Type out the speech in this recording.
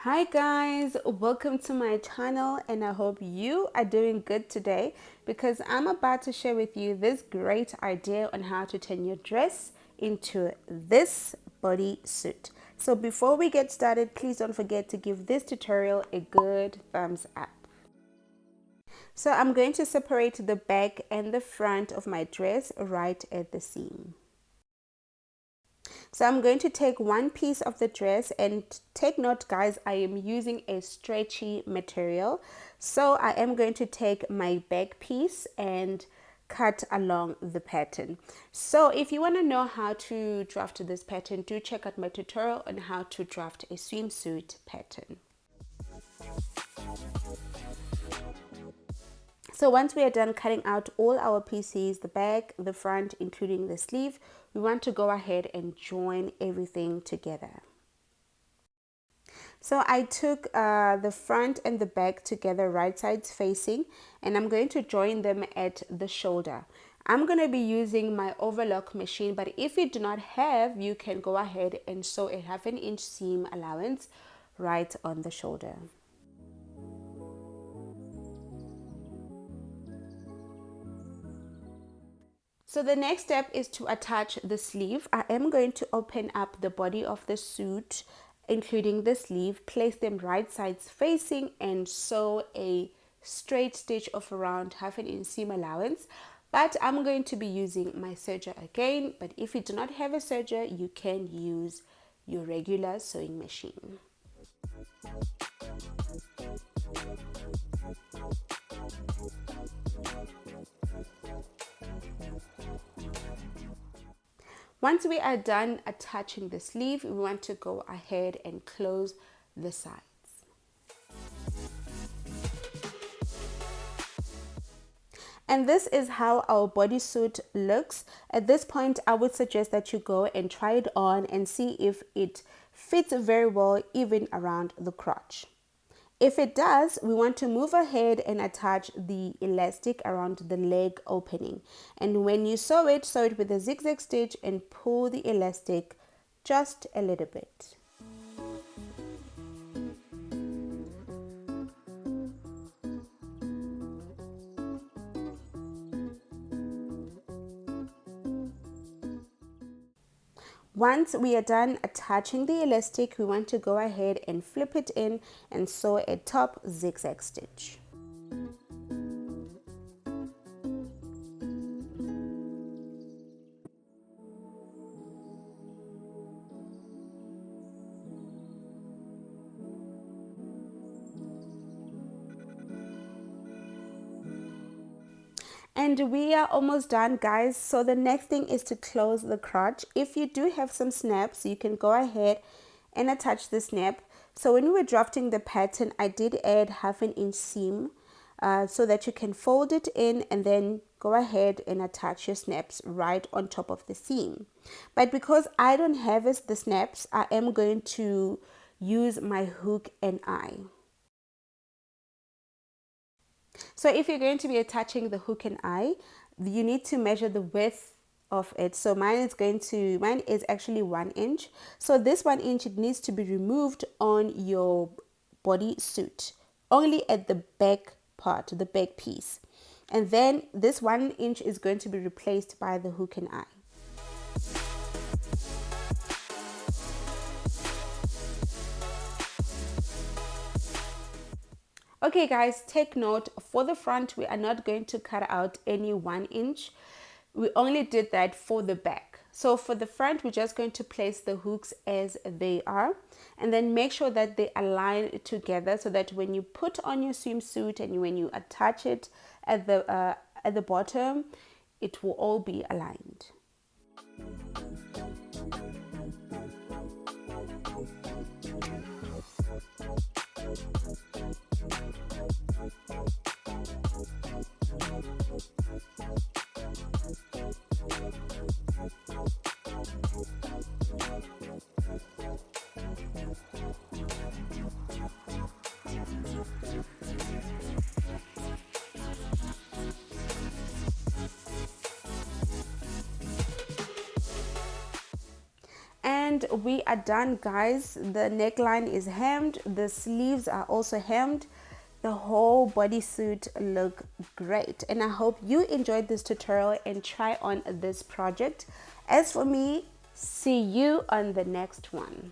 Hi guys, welcome to my channel and I hope you are doing good today because I'm about to share with you this great idea on how to turn your dress into this bodysuit. So before we get started, please don't forget to give this tutorial a good thumbs up. So I'm going to separate the back and the front of my dress right at the seam. So I'm going to take one piece of the dress, and take note guys, I am using a stretchy material. So I am going to take my back piece and cut along the pattern. So if you want to know how to draft this pattern, do check out my tutorial on how to draft a swimsuit pattern. So once we are done cutting out all our pieces, the back, the front, including the sleeve, we want to go ahead and join everything together. So I took the front and the back together, right sides facing, and I'm going to join them at the shoulder. I'm going to be using my overlock machine, but if you do not have, you can go ahead and sew a 1/2 inch seam allowance right on the shoulder. So the next step is to attach the sleeve. I am going to open up the body of the suit, including the sleeve, place them right sides facing, and sew a straight stitch of around 1/2 inch seam allowance. But I'm going to be using my serger again, but if you do not have a serger, you can use your regular sewing machine. Once we are done attaching the sleeve, we want to go ahead and close the sides. And this is how our bodysuit looks. At this point, I would suggest that you go and try it on and see if it fits very well even around the crotch. If it does, we want to move ahead and attach the elastic around the leg opening. And when you sew it with a zigzag stitch and pull the elastic just a little bit. Once we are done attaching the elastic, we want to go ahead and flip it in and sew a top zigzag stitch. And we are almost done guys. So the next thing is to close the crotch. If you do have some snaps, you can go ahead and attach the snap. So when we were drafting the pattern, I did add 1/2 inch seam so that you can fold it in and then go ahead and attach your snaps right on top of the seam. But because I don't have the snaps, I am going to use my hook and eye. So if you're going to be attaching the hook and eye, you need to measure the width of it. So mine is actually 1 inch. So this 1 inch, it needs to be removed on your bodysuit, only at the back part, the back piece. And then this 1 inch is going to be replaced by the hook and eye. Okay guys, take note, for the front we are not going to cut out any 1 inch. We only did that for the back. So for the front, we're just going to place the hooks as they are and then make sure that they align together so that when you put on your swimsuit and when you attach it at the bottom, it will all be aligned. And we are done, guys. The neckline is hemmed, the sleeves are also hemmed. The whole bodysuit look great, and I hope you enjoyed this tutorial and try on this project. As for me, see you on the next one.